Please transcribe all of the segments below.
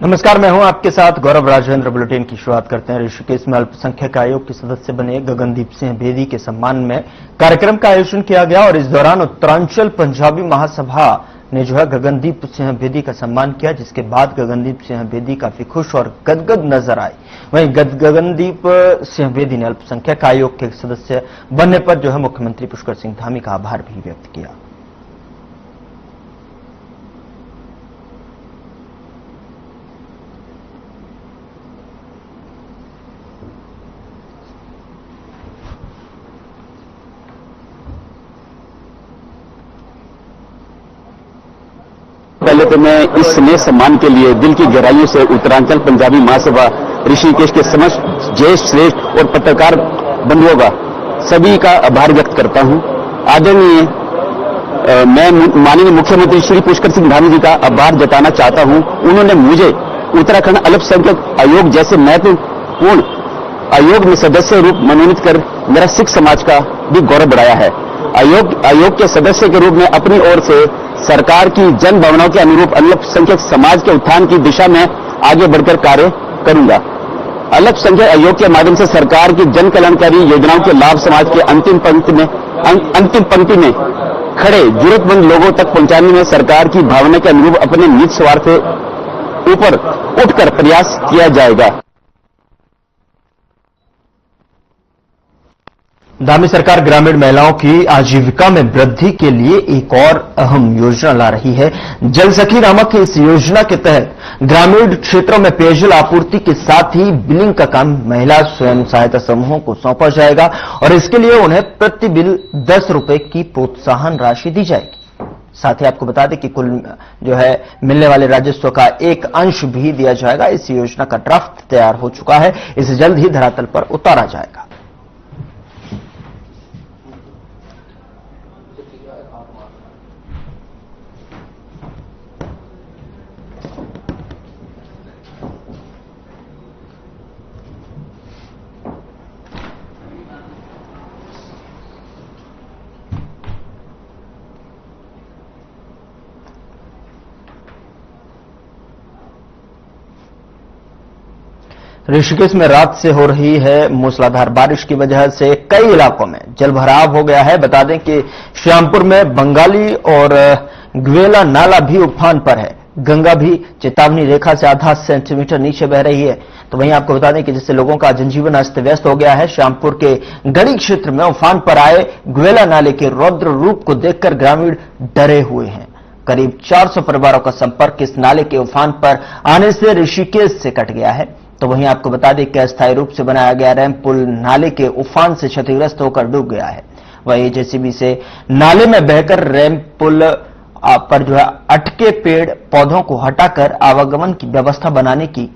नमस्कार, मैं हूं आपके साथ गौरव राजेंद्र। बुलेटिन की शुरुआत करते हैं। ऋषिकेश में अल्पसंख्यक आयोग के सदस्य बने गगनदीप सिंह बेदी के सम्मान में कार्यक्रम का आयोजन किया गया और इस दौरान उत्तरांचल पंजाबी महासभा ने गगनदीप सिंह बेदी का सम्मान किया, जिसके बाद गगनदीप सिंह बेदी काफी खुश और गदगद नजर आए। वहीं गगनदीप सिंह बेदी ने अल्पसंख्यक आयोग के सदस्य बनने पर मुख्यमंत्री पुष्कर सिंह धामी का आभार भी व्यक्त किया। पहले तो मैं इस नए सम्मान के लिए दिल की गहराइयों से उत्तरांचल पंजाबी महासभा ऋषिकेश के समस्त ज्येष्ठ, श्रेष्ठ और पत्रकार बंधुओं का सभी का आभार व्यक्त करता हूं। आदरणीय मैं माननीय मुख्यमंत्री श्री पुष्कर सिंह धामी जी का आभार जताना चाहता हूं। उन्होंने मुझे उत्तराखंड अल्पसंख्यक आयोग जैसे महत्वपूर्ण आयोग में सदस्य रूप मनोनीत कर मेरा सिख समाज का भी गौरव बढ़ाया है। आयोग के सदस्य के रूप में अपनी ओर से सरकार की जन भावनाओं के अनुरूप अल्पसंख्यक समाज के उत्थान की दिशा में आगे बढ़कर कार्य करूंगा। अल्पसंख्यक आयोग के माध्यम से सरकार की जन कल्याणकारी योजनाओं के लाभ समाज के अंतिम पंक्ति में खड़े जरूरतमंद लोगों तक पहुंचाने में सरकार की भावना के अनुरूप अपने निज स्वार्थ से ऊपर उठकर प्रयास किया जाएगा। धामी सरकार ग्रामीण महिलाओं की आजीविका में वृद्धि के लिए एक और अहम योजना ला रही है। जल सखी नामक इस योजना के तहत ग्रामीण क्षेत्रों में पेयजल आपूर्ति के साथ ही बिलिंग का काम महिला स्वयं सहायता समूहों को सौंपा जाएगा और इसके लिए उन्हें प्रति बिल 10 रुपए की प्रोत्साहन राशि दी जाएगी। साथ ही आपको बता दें कि कुल मिलने वाले राजस्व का एक अंश भी दिया जाएगा। इस योजना का ड्राफ्ट तैयार हो चुका है, इसे जल्द ही धरातल पर उतारा जाएगा। ऋषिकेश में रात से हो रही है मूसलाधार बारिश की वजह से कई इलाकों में जलभराव हो गया है। बता दें कि श्यामपुर में बंगाली और ग्वेला नाला भी उफान पर है। गंगा भी चेतावनी रेखा से आधा सेंटीमीटर नीचे बह रही है। तो वहीं आपको बता दें कि जिससे लोगों का जनजीवन अस्त व्यस्त हो गया है। श्यामपुर के गढ़ी क्षेत्र में उफान पर आए ग्वेला नाले के रौद्र रूप को देखकर ग्रामीण डरे हुए हैं। करीब 400 परिवारों का संपर्क इस नाले के उफान पर आने से ऋषिकेश से कट गया है। तो वहीं आपको बता दें कि अस्थायी रूप से बनाया गया रैंप पुल नाले के उफान से क्षतिग्रस्त होकर डूब गया है। वहीं जेसीबी से नाले में बहकर रैंप पुल पर अटके पेड़ पौधों को हटाकर आवागमन की व्यवस्था बनाने की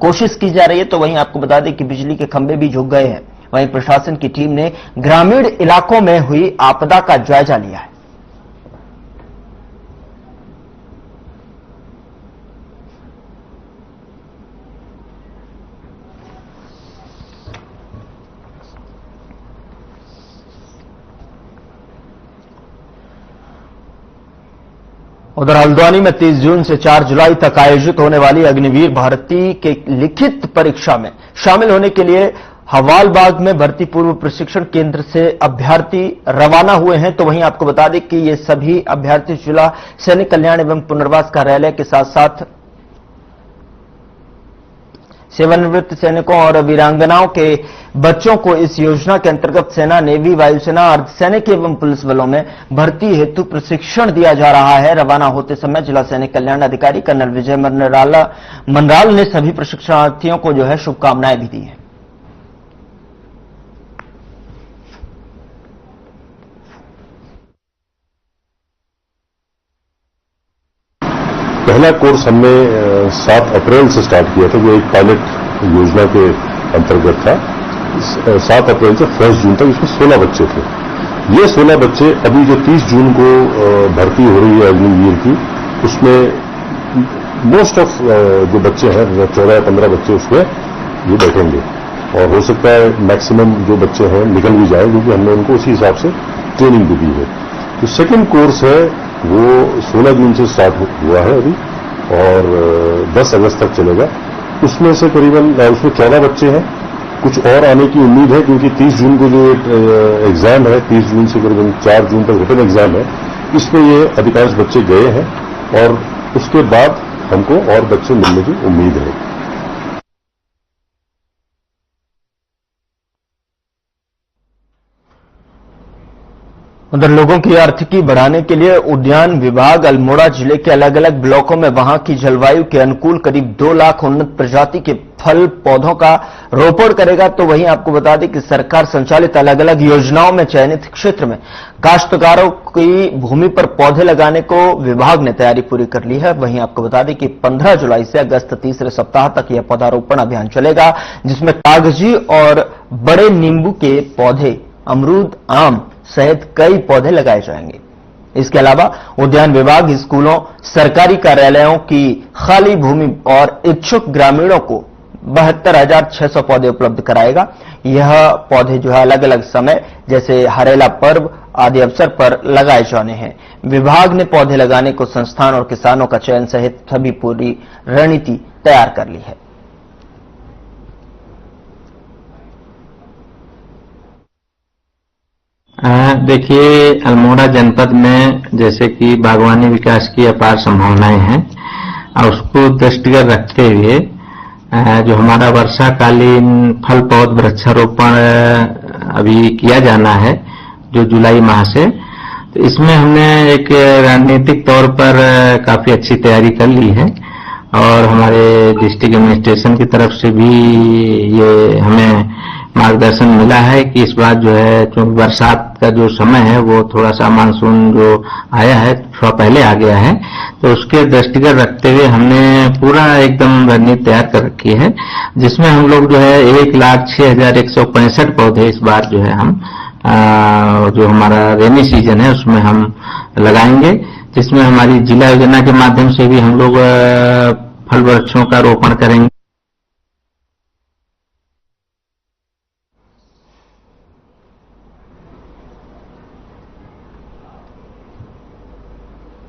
कोशिश की जा रही है। तो वहीं आपको बता दें कि बिजली के खंभे भी झुक गए हैं। वहीं प्रशासन की टीम ने ग्रामीण इलाकों में हुई आपदा का जायजा लिया है। उधर हल्द्वानी में 30 जून से 4 जुलाई तक आयोजित होने वाली अग्निवीर भर्ती के लिखित परीक्षा में शामिल होने के लिए हवालबाग में भर्ती पूर्व प्रशिक्षण केंद्र से अभ्यर्थी रवाना हुए हैं। तो वहीं आपको बता दें कि ये सभी अभ्यर्थी जिला सैनिक कल्याण एवं पुनर्वास कार्यालय के साथ साथ सेवानिवृत्त सैनिकों और वीरांगनाओं के बच्चों को इस योजना के अंतर्गत सेना, नेवी, वायुसेना, अर्धसैनिक एवं पुलिस बलों में भर्ती हेतु प्रशिक्षण दिया जा रहा है। रवाना होते समय जिला सैनिक कल्याण अधिकारी कर्नल विजय मनराल ने सभी प्रशिक्षणार्थियों को शुभकामनाएं भी दी है। पहला कोर्स हमने 7 अप्रैल से स्टार्ट किया था, जो एक पायलट योजना के अंतर्गत था। 7 अप्रैल से 1 जून तक इसमें 16 बच्चे थे। ये 16 बच्चे अभी जो 30 जून को भर्ती हो रही है अग्निवीर की, उसमें मोस्ट ऑफ जो बच्चे हैं 14 या 15 बच्चे उसमें ये बैठेंगे और हो सकता है मैक्सिमम जो बच्चे हैं निकल भी जाए, क्योंकि हमने उनको उसी हिसाब से ट्रेनिंग भी दी है। जो सेकंड कोर्स है वो 16 जून से स्टार्ट हुआ है अभी, और 10 अगस्त तक चलेगा। उसमें से करीबन उसमें 14 बच्चे हैं, कुछ और आने की उम्मीद है क्योंकि 30 जून को जो एग्जाम है, 30 जून से करीबन 4 जून तक रिटन एग्जाम है, इसमें ये अधिकांश बच्चे गए हैं और उसके बाद हमको और बच्चे मिलने की उम्मीद है। उधर लोगों की आर्थिकी बढ़ाने के लिए उद्यान विभाग अल्मोड़ा जिले के अलग अलग ब्लॉकों में वहां की जलवायु के अनुकूल करीब 2 लाख उन्नत प्रजाति के फल पौधों का रोपण करेगा। तो वहीं आपको बता दें कि सरकार संचालित अलग अलग योजनाओं में चयनित क्षेत्र में काश्तकारों की भूमि पर पौधे लगाने को विभाग ने तैयारी पूरी कर ली है। वहीं आपको बता दें कि 15 जुलाई से अगस्त तीसरे सप्ताह तक यह पौधारोपण अभियान चलेगा, जिसमें कागजी और बड़े नींबू के पौधे, अमरूद, आम सहित कई पौधे लगाए जाएंगे। इसके अलावा उद्यान विभाग स्कूलों, सरकारी कार्यालयों की खाली भूमि और इच्छुक ग्रामीणों को 72,600 पौधे उपलब्ध कराएगा। यह पौधे जो है अलग अलग समय जैसे हरेला पर्व आदि अवसर पर लगाए जाने हैं। विभाग ने पौधे लगाने को संस्थान और किसानों का चयन सहित सभी पूरी रणनीति तैयार कर ली है। देखिए, अल्मोड़ा जनपद में जैसे कि बागवानी विकास की अपार संभावनाएं हैं और उसको दृष्टिगत रखते हुए जो हमारा वर्षाकालीन फल पौध वृक्षारोपण अभी किया जाना है जो जुलाई माह से, तो इसमें हमने एक रणनीतिक तौर पर काफी अच्छी तैयारी कर ली है और हमारे डिस्ट्रिक्ट एडमिनिस्ट्रेशन की तरफ से भी ये हमें मार्गदर्शन मिला है कि इस बार जो है चूंकि बरसात का जो समय है वो थोड़ा सा मानसून जो आया है थोड़ा पहले आ गया है, तो उसके दृष्टिगत रखते हुए हमने पूरा एकदम रणनीति तैयार कर रखी है, जिसमें हम लोग जो है 1,06,165 पौधे इस बार जो है हम जो हमारा रेनी सीजन है उसमें हम लगाएंगे, जिसमें हमारी जिला योजना के माध्यम से भी हम लोग फल वृक्षों का रोपण करेंगे।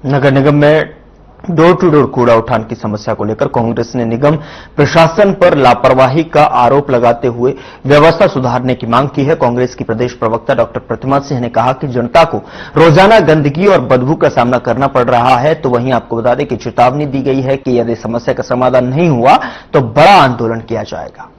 नगर निगम में डोर टू डोर कूड़ा उठान की समस्या को लेकर कांग्रेस ने निगम प्रशासन पर लापरवाही का आरोप लगाते हुए व्यवस्था सुधारने की मांग की है। कांग्रेस की प्रदेश प्रवक्ता डॉक्टर प्रतिमा सिंह ने कहा कि जनता को रोजाना गंदगी और बदबू का सामना करना पड़ रहा है। तो वहीं आपको बता दें कि चेतावनी दी गई है कि यदि समस्या का समाधान नहीं हुआ तो बड़ा आंदोलन किया जाएगा।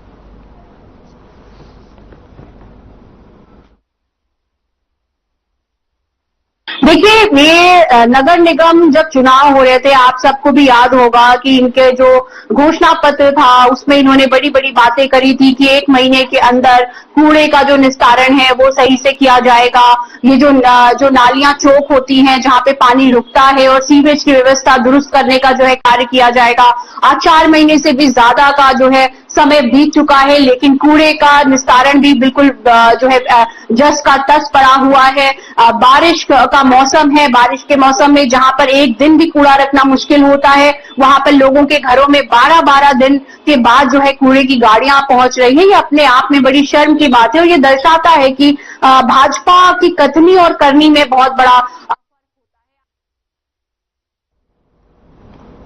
देखिए, ये नगर निगम जब चुनाव हो रहे थे, आप सबको भी याद होगा कि इनके जो घोषणा पत्र था उसमें इन्होंने बड़ी बड़ी बातें करी थी कि 1 महीने के अंदर कूड़े का जो निस्तारण है वो सही से किया जाएगा। ये जो नालियां चौक होती हैं जहां पे पानी रुकता है और सीवेज की व्यवस्था दुरुस्त करने का जो है कार्य किया जाएगा। आज 4 महीने से भी ज्यादा का जो है समय बीत चुका है, लेकिन कूड़े का निस्तारण भी बिल्कुल जो है जस का तस पड़ा हुआ है। बारिश का मौसम है, बारिश के मौसम में जहां पर एक दिन भी कूड़ा रखना मुश्किल होता है, वहां पर लोगों के घरों में 12-12 दिन के बाद जो है कूड़े की गाड़ियां पहुंच रही है। ये अपने आप में बड़ी शर्म की बात है और ये दर्शाता है कि भाजपा की कथनी और करनी में बहुत बड़ा।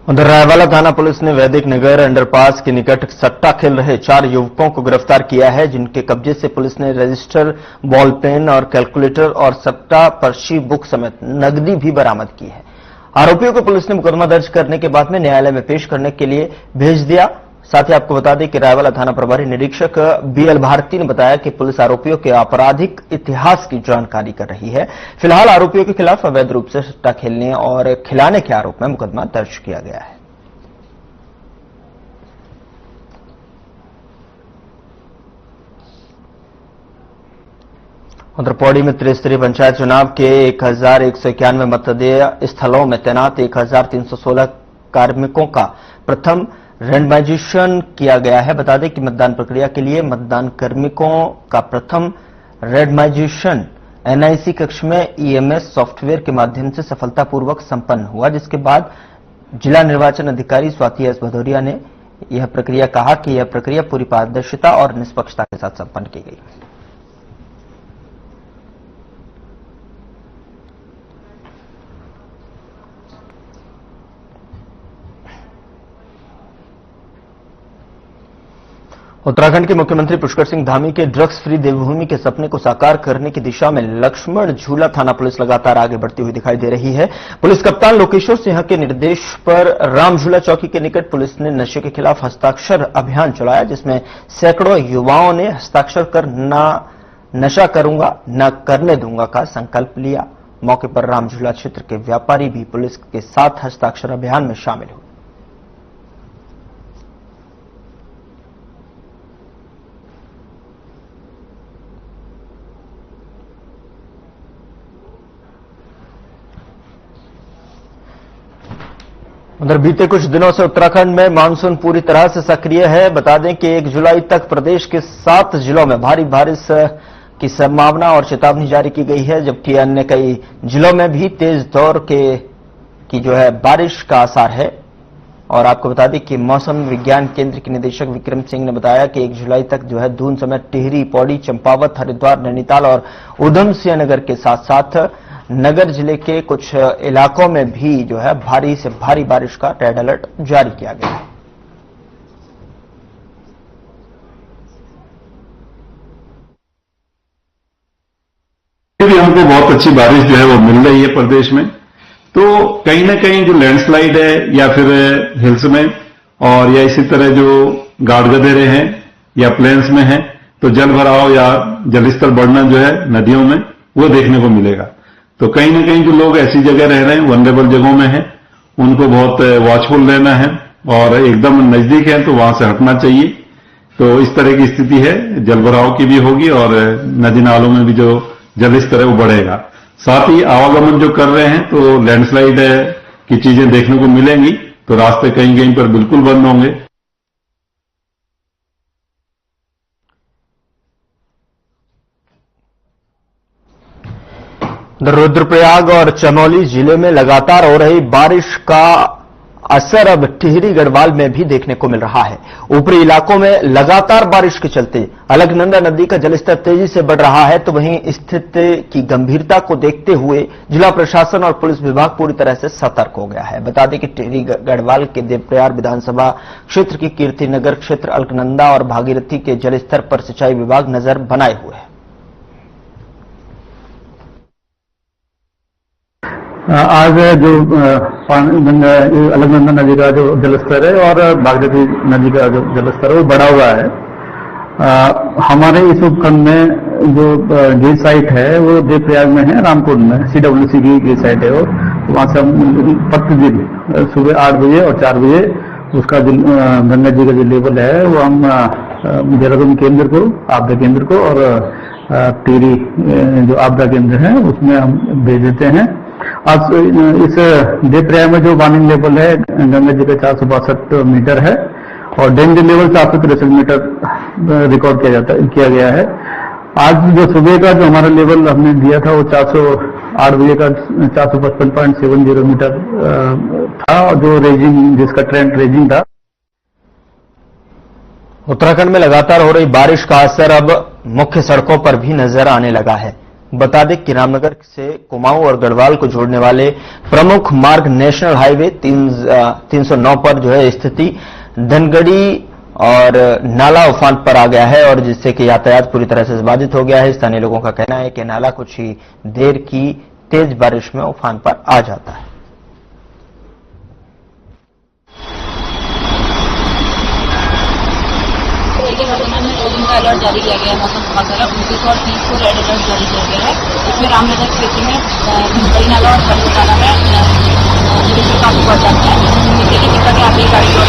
उधर रायवाला थाना पुलिस ने वैदिक नगर अंडरपास के निकट सट्टा खेल रहे 4 युवकों को गिरफ्तार किया है, जिनके कब्जे से पुलिस ने रजिस्टर, बॉल पेन और कैलकुलेटर और सट्टा पर्ची बुक समेत नकदी भी बरामद की है। आरोपियों को पुलिस ने मुकदमा दर्ज करने के बाद में न्यायालय में पेश करने के लिए भेज दिया। साथ ही आपको बता दें कि रायवाला थाना प्रभारी निरीक्षक बीएल भारती ने बताया कि पुलिस आरोपियों के आपराधिक इतिहास की जानकारी कर रही है। फिलहाल आरोपियों के खिलाफ अवैध रूप से सट्टा खेलने और खिलाने के आरोप में मुकदमा दर्ज किया गया है। उधर पौड़ी में त्रिस्तरीय पंचायत चुनाव के 1191 मतदेय स्थलों में तैनात 1316 कार्मिकों का प्रथम रैंडमाइजेशन किया गया है। बता दें कि मतदान प्रक्रिया के लिए मतदान कार्मिकों का प्रथम रैंडमाइजेशन एनआईसी कक्ष में ईएमएस सॉफ्टवेयर के माध्यम से सफलतापूर्वक संपन्न हुआ, जिसके बाद जिला निर्वाचन अधिकारी स्वाति एस भदौरिया ने यह प्रक्रिया कहा कि यह प्रक्रिया पूरी पारदर्शिता और निष्पक्षता के साथ संपन्न की गई। उत्तराखंड के मुख्यमंत्री पुष्कर सिंह धामी के ड्रग्स फ्री देवभूमि के सपने को साकार करने की दिशा में लक्ष्मण झूला थाना पुलिस लगातार आगे बढ़ती हुई दिखाई दे रही है। पुलिस कप्तान लोकेश्वर सिंह के निर्देश पर राम झूला चौकी के निकट पुलिस ने नशे के खिलाफ हस्ताक्षर अभियान चलाया, जिसमें सैकड़ों युवाओं ने हस्ताक्षर कर ना नशा करूंगा न करने दूंगा का संकल्प लिया। मौके पर राम झूला क्षेत्र के व्यापारी भी पुलिस के साथ हस्ताक्षर अभियान में शामिल हुए। उधर बीते कुछ दिनों से उत्तराखंड में मानसून पूरी तरह से सक्रिय है। बता दें कि 1 जुलाई तक प्रदेश के 7 जिलों में भारी बारिश की संभावना और चेतावनी जारी की गई है, जबकि अन्य कई जिलों में भी तेज दौर की बारिश का आसार है। और आपको बता दें कि मौसम विज्ञान केंद्र के निदेशक विक्रम सिंह ने बताया कि 1 जुलाई तक दून समेत टिहरी, पौड़ी, चंपावत, हरिद्वार, नैनीताल और उधम सिंह नगर के साथ साथ नगर जिले के कुछ इलाकों में भी भारी से भारी बारिश का रेड अलर्ट जारी किया गया है। भी हमको बहुत अच्छी बारिश वो मिल रही है प्रदेश में, तो कहीं ना कहीं जो लैंडस्लाइड है या फिर हिल्स में और या इसी तरह जो गाढ़ गधेरे हैं या प्लेन्स में है, तो जल भराव या जलस्तर बढ़ना नदियों में वो देखने को मिलेगा। तो कहीं ना कहीं जो लोग ऐसी जगह रह रहे हैं, वनरेबल जगहों में हैं, उनको बहुत वॉचफुल रहना है और एकदम नजदीक है तो वहां से हटना चाहिए। तो इस तरह की स्थिति है, जल भराव की भी होगी और नदी नालों में भी जो जलस्तर है वो बढ़ेगा। साथ ही आवागमन जो कर रहे हैं तो लैंडस्लाइड की चीजें देखने को मिलेंगी, तो रास्ते कहीं कहीं पर बिल्कुल बंद होंगे। रुद्रप्रयाग और चमोली जिले में लगातार हो रही बारिश का असर अब टिहरी गढ़वाल में भी देखने को मिल रहा है। ऊपरी इलाकों में लगातार बारिश के चलते अलकनंदा नदी का जलस्तर तेजी से बढ़ रहा है, तो वहीं स्थिति की गंभीरता को देखते हुए जिला प्रशासन और पुलिस विभाग पूरी तरह से सतर्क हो गया है। बता दें कि टिहरी गढ़वाल के देवप्रयाग विधानसभा क्षेत्र की कीर्तिनगर क्षेत्र, अलकनंदा और भागीरथी के जलस्तर पर सिंचाई विभाग नजर बनाए हुए है। आज जो अलकनंदा नदी का जो जलस्तर है और भागीरथी नदी का जो जलस्तर है वो बढ़ा हुआ है। हमारे इस उपखंड में जो गेज साइट है वो देवप्रयाग में है, रामकुंड में CWC की गेज साइट है। वो वहां से हम प्रतिदिन सुबह 8 बजे और 4 बजे उसका गंगा जी का जो लेवल है वो हम देहरादून केंद्र को, आपदा केंद्र को और टिहरी जो आपदा केंद्र है उसमें हम भेज देते हैं। आज इस देवप्रयाग में जो वार्निंग लेवल है गंगा जी का 462 मीटर है और डेंजर लेवल 463 मीटर रिकॉर्ड किया गया है। आज जो सुबह का जो हमारा लेवल हमने दिया था वो 8 बजे का 455.70 मीटर था, और जो रेजिंग जिसका ट्रेंड रेजिंग था। उत्तराखंड में लगातार हो रही बारिश का असर अब मुख्य सड़कों पर भी नजर आने लगा है। बता दें कि रामनगर से कुमाऊं और गढ़वाल को जोड़ने वाले प्रमुख मार्ग नेशनल हाईवे 309 पर स्थिति धनगढ़ी और नाला उफान पर आ गया है, और जिससे कि यातायात पूरी तरह से बाधित हो गया है। स्थानीय लोगों का कहना है कि नाला कुछ ही देर की तेज बारिश में उफान पर आ जाता है। अलर्ट जारी किया गया है मौसम विभाग द्वारा 29 और 30 को रेड अलर्ट जारी किया गया है। इसमें रामनगर क्षेत्र में बड़ी नाला और बड़ी नाला में जलस्तर काफी बढ़ जाता है, जिससे कि दिक्कतें आती है गाड़ी और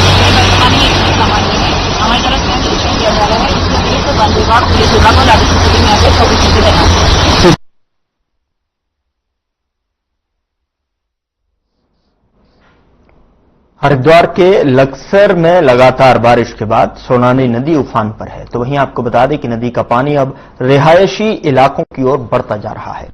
सामान्य है। हमारी तरफ से निरीक्षण किया जा रहा है। इसके अतिरिक्त वन विभाग, पुलिस विभाग और राज्य स्थिति में आगे 24 घंटे तैनात है। हरिद्वार के लक्सर में लगातार बारिश के बाद सोनानी नदी उफान पर है, तो वहीं आपको बता दें कि नदी का पानी अब रिहायशी इलाकों की ओर बढ़ता जा रहा है।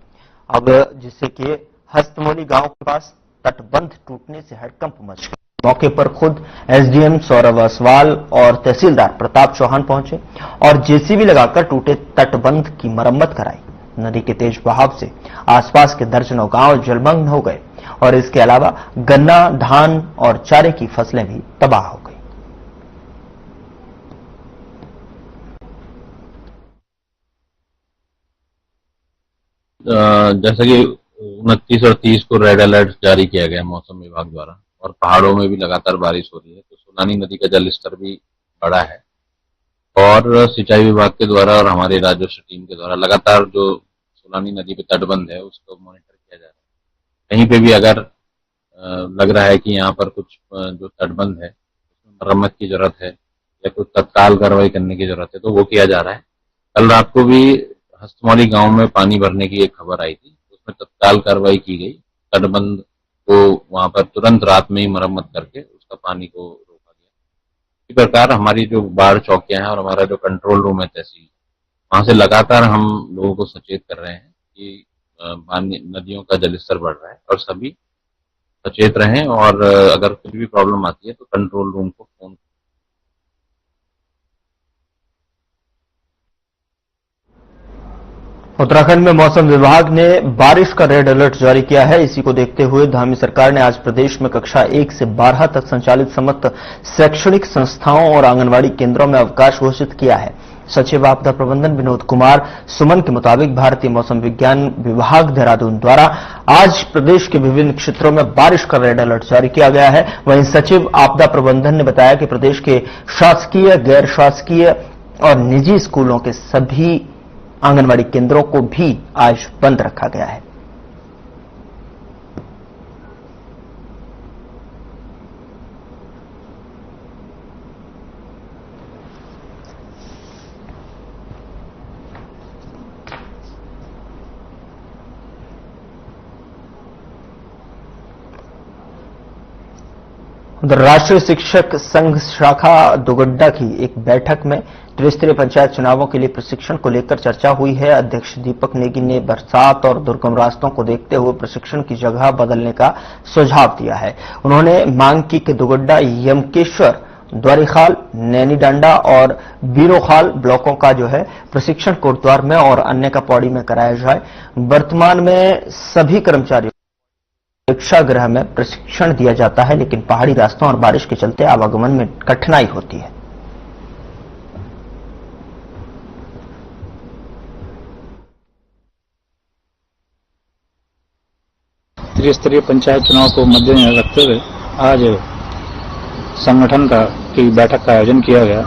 अब जिससे कि हस्तमोली गांव के पास तटबंध टूटने से हड़कंप मच गया। मौके पर खुद एसडीएम सौरभ असवाल और तहसीलदार प्रताप चौहान पहुंचे और जेसीबी लगाकर टूटे तटबंध की मरम्मत कराई। नदी के तेज बहाव से आसपास के दर्जनों गांव जलमग्न हो गए और इसके अलावा गन्ना, धान और चारे की फसलें भी तबाह हो गई। जैसा कि 29 और 30 को रेड अलर्ट जारी किया गया मौसम विभाग द्वारा और पहाड़ों में भी लगातार बारिश हो रही है, तो सोनानी नदी का जल स्तर भी बढ़ा है और सिंचाई विभाग के द्वारा और हमारे राजस्व टीम के द्वारा लगातार जो सोनानी नदी पे तटबंध है उसको मॉनिटर किया जा रहा है। कहीं पे भी अगर लग रहा है कि यहाँ पर कुछ जो तटबंध है उसमें मरम्मत की जरूरत है या कुछ तत्काल कार्रवाई करने की जरूरत है तो वो किया जा रहा है। कल रात को भी हस्तमौली गांव में पानी भरने की एक खबर आई थी, उसमें तत्काल कार्रवाई की गई, तटबंध को वहां पर तुरंत रात में ही मरम्मत करके उसका पानी को रोका गया। इसी प्रकार हमारी जो बाढ़ चौकियां हैं और हमारा जो कंट्रोल रूम है तहसील, वहां से लगातार हम लोगों को सचेत कर रहे हैं कि नदियों का जलस्तर बढ़ रहा है और सभी सचेत रहें और अगर कुछ भी प्रॉब्लम आती है तो कंट्रोल रूम को फोन। उत्तराखंड में मौसम विभाग ने बारिश का रेड अलर्ट जारी किया है। इसी को देखते हुए धामी सरकार ने आज प्रदेश में कक्षा 1 से 12 तक संचालित समस्त शैक्षणिक संस्थाओं और आंगनवाड़ी केंद्रों में अवकाश घोषित किया है। सचिव आपदा प्रबंधन विनोद कुमार सुमन के मुताबिक भारतीय मौसम विज्ञान विभाग देहरादून द्वारा आज प्रदेश के विभिन्न क्षेत्रों में बारिश का रेड अलर्ट जारी किया गया है। वहीं सचिव आपदा प्रबंधन ने बताया कि प्रदेश के शासकीय, गैर शासकीय और निजी स्कूलों के सभी आंगनवाड़ी केंद्रों को भी आज बंद रखा गया है। उधर राष्ट्रीय शिक्षक संघ शाखा दुगड्डा की एक बैठक में त्रिस्तरीय पंचायत चुनावों के लिए प्रशिक्षण को लेकर चर्चा हुई है। अध्यक्ष दीपक नेगी ने बरसात और दुर्गम रास्तों को देखते हुए प्रशिक्षण की जगह बदलने का सुझाव दिया है। उन्होंने मांग की कि दुगड्डा, यमकेश्वर, द्वारीखाल, नैनीडांडा और बीरोखाल ब्लॉकों का जो है प्रशिक्षण कोटद्वार में और अन्य का पौड़ी में कराया जाए। वर्तमान में सभी कर्मचारियों प्रेक्षागृह में प्रशिक्षण दिया जाता है, लेकिन पहाड़ी रास्तों और बारिश के चलते आवागमन में कठिनाई होती है। त्रिस्तरीय पंचायत चुनाव को मद्देनजर रखते हुए आज संगठन की बैठक का आयोजन किया गया।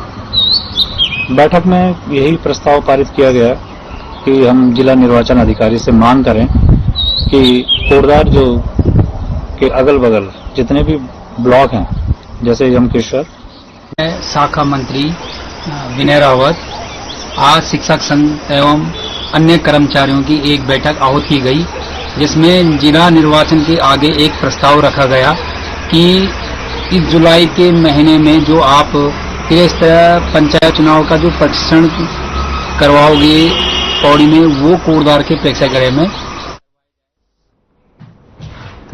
बैठक में यही प्रस्ताव पारित किया गया कि हम जिला निर्वाचन अधिकारी से मांग करें कि कोटद्वार जो के अगल बगल जितने भी ब्लॉक हैं, जैसे यमकेश्वर, शाखा मंत्री विनय रावत, आज शिक्षक संघ एवं अन्य कर्मचारियों की एक बैठक आहूत की गई, जिसमें जिला निर्वाचन के आगे एक प्रस्ताव रखा गया कि इस जुलाई के महीने में जो आप त्रिस्तरीय पंचायत चुनाव का जो प्रशिक्षण करवाओगे पौड़ी में, वो कोटद्वार के प्रेक्षागृह में।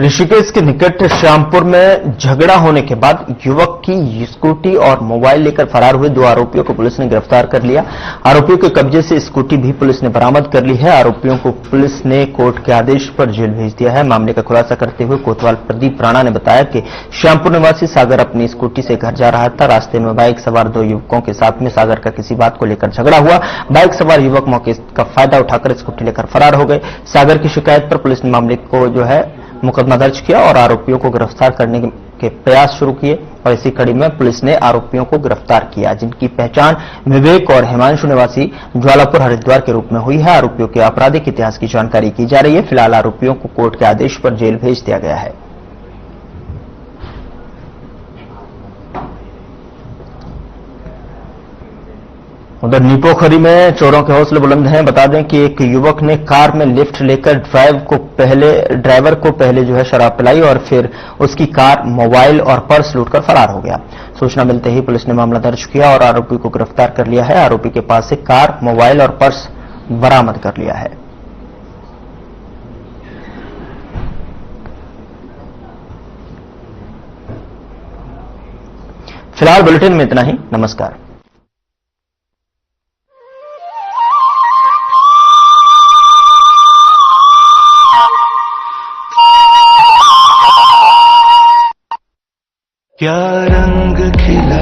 ऋषिकेश के निकट श्यामपुर में झगड़ा होने के बाद युवक की स्कूटी और मोबाइल लेकर फरार हुए 2 आरोपियों को पुलिस ने गिरफ्तार कर लिया। आरोपियों के कब्जे से स्कूटी भी पुलिस ने बरामद कर ली है। आरोपियों को पुलिस ने कोर्ट के आदेश पर जेल भेज दिया है। मामले का खुलासा करते हुए कोतवाल प्रदीप राणा ने बताया कि श्यामपुर निवासी सागर अपनी स्कूटी से घर जा रहा था। रास्ते में बाइक सवार 2 युवकों के साथ में सागर का किसी बात को लेकर झगड़ा हुआ। बाइक सवार युवक मौके का फायदा उठाकर स्कूटी लेकर फरार हो गए। सागर की शिकायत पर पुलिस ने मामले को जो है मुकदमा दर्ज किया और आरोपियों को गिरफ्तार करने के प्रयास शुरू किए और इसी कड़ी में पुलिस ने आरोपियों को गिरफ्तार किया, जिनकी पहचान विवेक और हिमांशु निवासी ज्वालापुर हरिद्वार के रूप में हुई है। आरोपियों के आपराधिक इतिहास की जानकारी की जा रही है। फिलहाल आरोपियों को कोर्ट के आदेश पर जेल भेज दिया गया है। उधर नीपोखरी में चोरों के हौसले बुलंद हैं। बता दें कि एक युवक ने कार में लिफ्ट लेकर ड्राइवर को पहले जो है शराब पिलाई और फिर उसकी कार, मोबाइल और पर्स लूटकर फरार हो गया। सूचना मिलते ही पुलिस ने मामला दर्ज किया और आरोपी को गिरफ्तार कर लिया है। आरोपी के पास से कार, मोबाइल और पर्स बरामद कर लिया है। फिलहाल बुलेटिन में इतना ही। नमस्कार। क्या रंग खिला